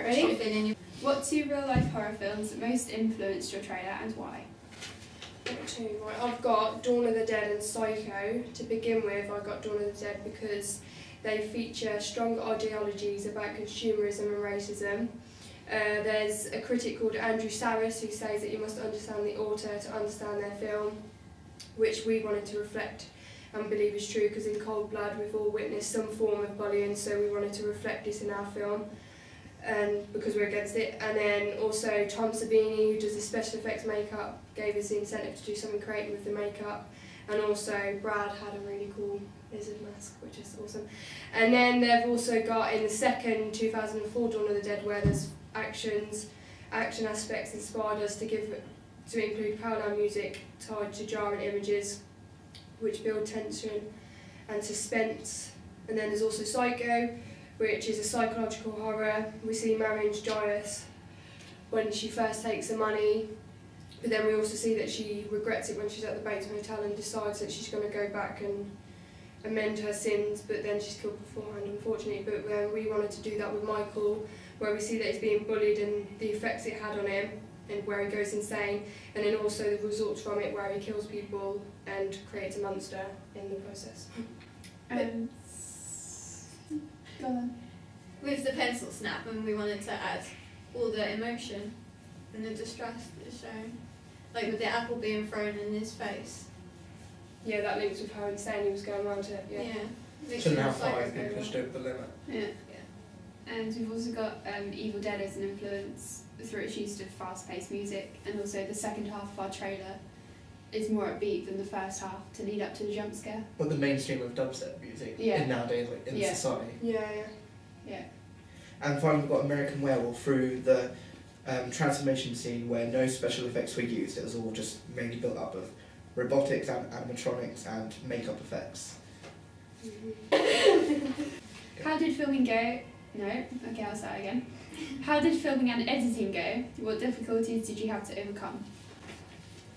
Right, ready? What two real-life horror films most influenced your trailer and why? Right, I've got Dawn of the Dead and Psycho. To begin with, I got Dawn of the Dead because they feature strong ideologies about consumerism and racism. There's a critic called Andrew Saris who says that you must understand the author to understand their film, which we wanted to reflect and believe is true, because in Cold Blood we've all witnessed some form of bullying, so we wanted to reflect this in our film, and because we're against it. And then also Tom Savini, who does the special effects makeup, gave us the incentive to do something creative with the makeup, and also Brad had a really cool lizard mask, which is awesome. And then they've also got in the second 2004 Dawn of the Dead, where there's action aspects inspired us to include parallel music tied to jarring images which build tension and suspense. And then there's also Psycho, which is a psychological horror. We see Marion Joyous when she first takes the money, but then we also see that she regrets it when she's at the Bates Hotel and decides that she's going to go back and amend her sins, but then she's killed beforehand, unfortunately. But we wanted to do that with Michael, where we see that he's being bullied and the effects it had on him, and where he goes insane, and then also the results from it, where he kills people and creates a monster in the process. Go on. With the pencil snap, and we wanted to add all the emotion and the distress that is shown, like with the apple being thrown in his face. Yeah, that links with how insane he was going around it. Yeah. Shouldn't how far he's been pushed over the limit. Yeah. And we've also got Evil Dead as an influence through its use of fast-paced music, and also the second half of our trailer is more upbeat than the first half to lead up to the jump scare. But the mainstream of dubstep music in nowadays, like in society. Yeah. And finally, we've got American Werewolf through the transformation scene where no special effects were used. It was all just mainly built up of robotics and animatronics and makeup effects. How did filming go? No? Okay, I'll start again. How did filming and editing go? What difficulties did you have to overcome?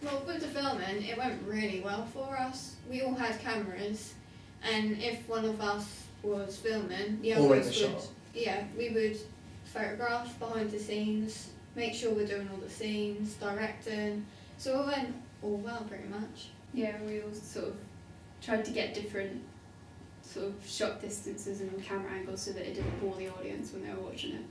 Well, with the filming, it went really well for us. We all had cameras, and if one of us was filming, the others would... Yeah, we would photograph behind the scenes, make sure we're doing all the scenes, directing. So it went all well, pretty much. Yeah, we all sort of tried to get different sort of shot distances and camera angles so that it didn't bore the audience when they were watching it.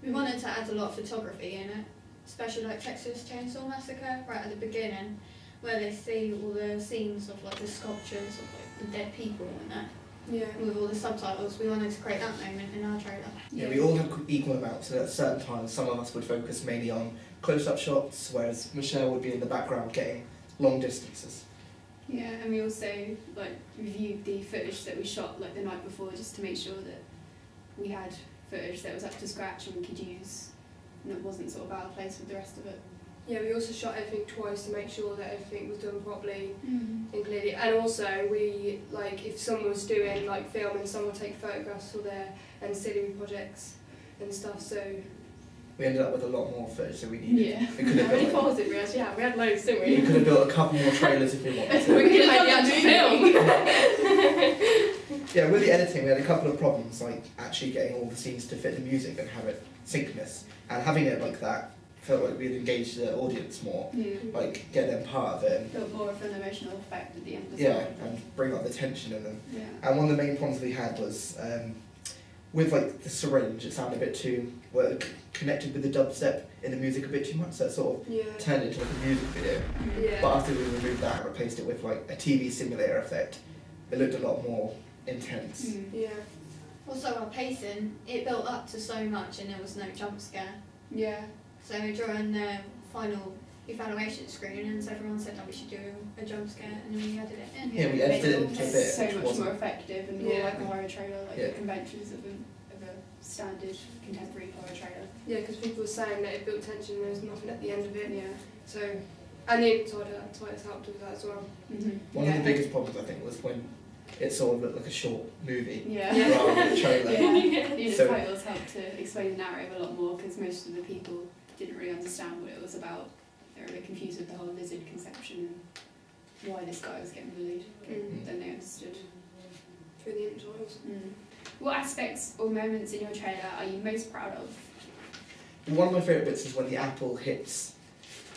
We wanted to add a lot of photography in it, especially like Texas Chainsaw Massacre right at the beginning, where they see all the scenes of like the sculptures of like the dead people and that. Yeah. With all the subtitles, we wanted to create that moment in our trailer. Yeah, we all had equal amounts, so at certain times some of us would focus mainly on close-up shots, whereas Michelle would be in the background getting long distances. Yeah, and we also like reviewed the footage that we shot like the night before, just to make sure that we had footage that was up to scratch and we could use, and it wasn't sort of out of place with the rest of it. Yeah, we also shot everything twice to make sure that everything was done properly and clearly. And also, we like if someone was doing like film and someone would take photographs for their ancillary projects and stuff. So we ended up with a lot more footage than we needed. Yeah. We could have how many built, photos did we actually have? We had loads, didn't we? We could have built a couple more trailers if we wanted to. We could have made the actual film. Yeah, with the editing, we had a couple of problems, like actually getting all the scenes to fit the music and have it synchronous, and having it like that felt like we'd engage the audience more, like get them part of it. Built more of an emotional effect at the end as Yeah, well. and bring up the tension in them. Yeah. And one of the main problems we had was with like the syringe, it sounded a bit too connected with the dubstep in the music a bit too much, so it sort of turned into like a music video. Yeah. But after we removed that and replaced it with like a TV simulator effect, it looked a lot more intense. Yeah. Also our pacing, it built up to so much and there was no jump scare. Yeah. So during the final evaluation screenings, everyone said that we should do a jump scare, and then we added it in. Yeah, we edited it into a bit. So which much wasn't- more effective and more like a horror trailer, like the conventions of a standard contemporary horror trailer. Yeah, because people were saying that it built tension and there was nothing at the end of it. Yeah. So, and the inside has helped with that as well. One of the biggest problems I think was when it sort of looked like a short movie Yeah. rather than a trailer. The So- titles helped to explain the narrative a lot more because most of the people didn't really understand what it was about. They were a bit confused with the whole lizard conception and why this guy was getting bullied. Then they understood. Through the intervals. What aspects or moments in your trailer are you most proud of? One of my favourite bits is when the apple hits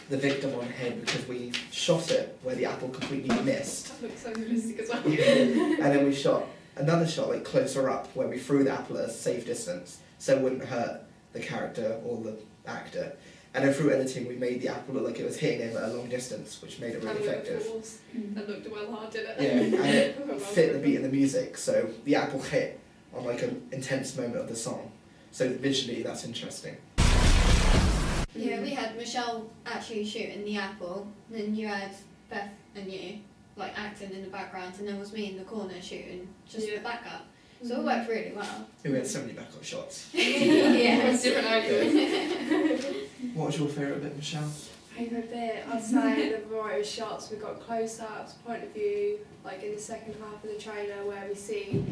the victim on the head because we shot it where the apple completely missed. That looks so realistic as well. And then we shot another shot like closer up where we threw the apple at a safe distance so it wouldn't hurt the character or the actor. And then through editing we made the apple look like it was hitting him at a long distance, which made it really effective. That looked well hard, didn't Yeah, it? and it fit the beat of the music, so the apple hit on like an intense moment of the song. So visually that's interesting. Yeah, we had Michelle actually shooting the apple, then you had Beth and you like acting in the background, and then was me in the corner shooting just the backup. So it worked really well. We had so many backup shots. Yeah. Different angles. What was your favourite bit, Michelle? Favourite bit, I'd say the variety of shots. We got close-ups, point of view, like in the second half of the trailer where we see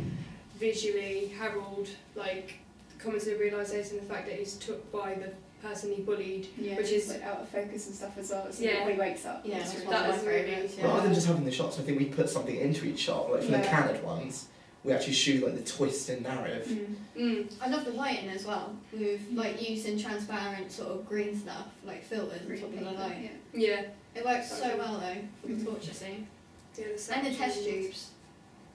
visually Harold like coming to the realisation of the fact that he's took by the person he bullied. Yeah, which just is like out of focus and stuff as well. So Yeah. when he wakes up. Yeah, it's that's really one of that my is really favourites. Rather than Yeah. just having the shots, I think we put something into each shot. Like for the Yeah. candid ones, we actually shoot like the twist in narrative. I love the lighting as well, with like using transparent sort of green stuff, like filtered on top of the light. Yeah. It works so well though for the torture scene. Yeah, And the test tubes.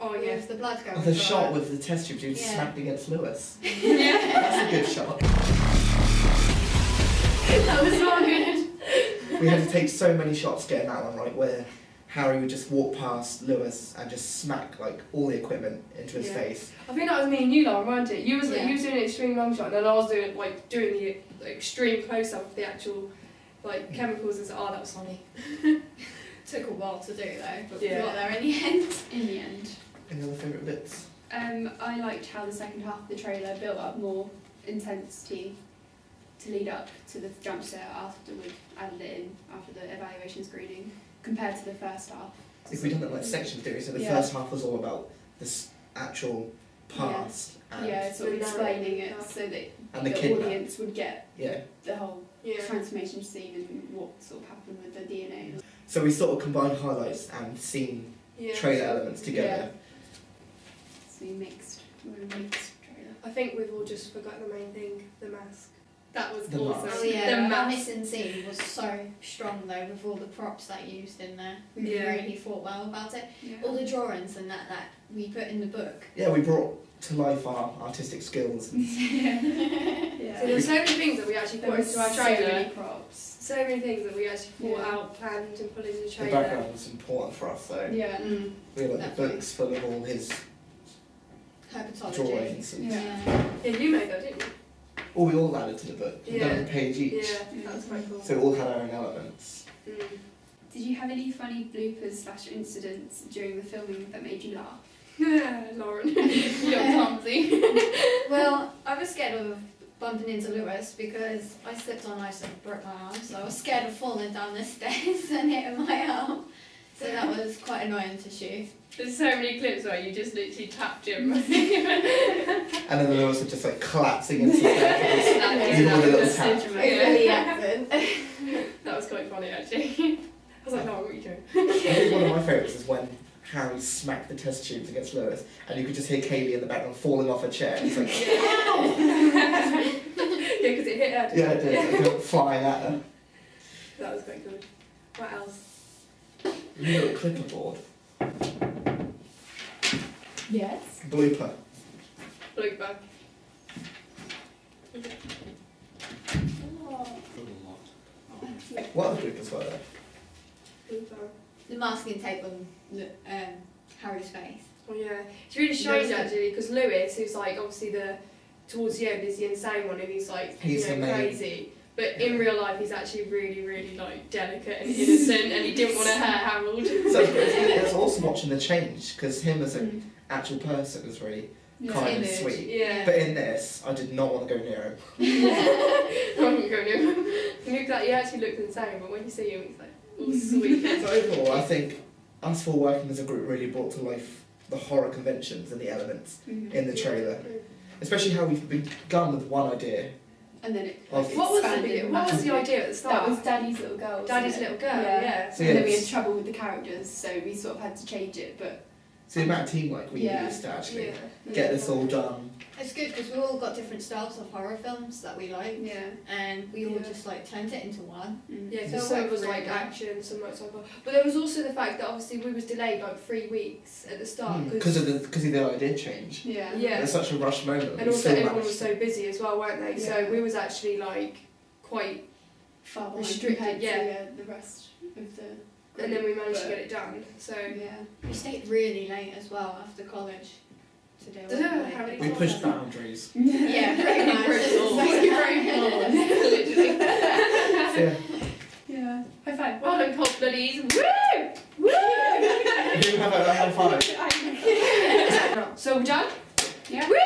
Oh yeah. With the blood going Oh, the dry. shot with the test tube dude Yeah. smacked against Lewis. Yeah. That's a good shot. That was so good. We had to take so many shots getting that one right, where Harry would just walk past Lewis and just smack like all the equipment into his Yeah. face. I think that was me and you, Lauren, weren't it? You was Yeah. you was doing an extreme long shot, and then I was doing the extreme close up of the actual like chemicals. And that was funny. Took a while to do though, but Yeah. we got there in the end. In the end. Any other favourite bits? I liked how the second half of the trailer built up more intensity to lead up to the jump scare after we'd added it in after the evaluation screening compared to the first half. If we done it like section theory, so the Yeah. first half was all about this actual past and Yeah, sort of The explaining it narrative. so that and the the kidnap. audience would get Yeah. the whole Yeah. transformation scene and what sort of happened with the DNA. So we sort of combined highlights and scene Yeah. trailer elements together. Yeah. So we mixed trailer. I think we've all just forgot the main thing, the mask. That was The awesome. mask. Oh yeah, The that mask. missing scene was so strong though, with all the props that you used in there. We Yeah. really thought well about it. Yeah. All the drawings and that we put in the book. Yeah, we brought to life our artistic skills. And Yeah. So there were so many things that we actually There put was into our so trailer. many props. So many things that we actually thought Yeah. out, planned, and put into the the trailer. background was important for us, so Yeah. we had like the Definitely. books full of all his Herpetology. drawings. And Yeah. Yeah, you made that, didn't you? Oh, we all added to the book. We done Yeah. a page each. Yeah, that was quite cool. So we all had our own elements. Mm. Did you have any funny bloopers / incidents during the filming that made you laugh? Lauren. You're clumsy. Well, I was scared of bumping into Lewis because I slipped on ice and broke my arm, so I was scared of falling down the stairs and hitting my arm. So that was quite annoying to shoot. There's so many clips where you just literally tapped him. And then the Lewis would just like collapse against the staircase. That Even with a little was tap. so Over dramatic. the accent. That was quite funny actually. I was like, Lauren, what are you doing? I think one of my favourites is when Harry smacked the test tubes against Lewis and you could just hear Kaylee in the background falling off a chair. It's like, Yeah, because it hit her. didn't yeah, it? it did. It went flying at her. That was quite good. What else? You know, clipperboard. Yes. Blooper. Blooper. What other bloopers were there? Blooper. The masking tape on Harry's face. Oh yeah, it's really strange Lewis. actually because Lewis, who's like obviously towards the end is the insane one, and he's like He's the main- crazy. But in real life, he's actually really, really like delicate and innocent, and he didn't want to hurt Harold. So it's awesome watching the change because him as an actual person was really kind and Timid. sweet. Yeah. But in this, I did not want to go near him. I wouldn't go near him. He actually looked insane, but when you see him, he's like all sweet. So overall, I think us four working as a group really brought to life the horror conventions and the elements in the trailer. Especially how we've begun with one idea. And then it Of- like, What was expanded what was the massively. idea at the start? That was Daddy's little girl. wasn't Daddy's it? little girl. Yeah. Yeah. So And then we yes. had trouble with the characters, so we sort of had to change it. But So the amount of teamwork we Yeah. used to actually Yeah. get this all done. It's good because we've all got different styles of horror films that we like, Yeah. and we all Yeah. just like turned it into one. Yeah, So because it some worked was really like well. action, some like sci-fi. But there was also the fact that obviously we was delayed like 3 weeks at the start Because of the idea change. Yeah. Yeah. It was such a rush moment. and we also still everyone managed was to- so busy as well, weren't they? So Yeah. we was actually like quite, Far behind Restricted, compared yeah. to the rest of the group. and then we managed to But- get it done. So Yeah. We stayed really late as well after college to do it. How many We times? pushed boundaries. Yeah, pretty much. Brutal. Literally. So, yeah. Yeah. High five. Well done, Cold Bloodies. Woo! Woo! You have a high five. So we're done? Yeah. Woo!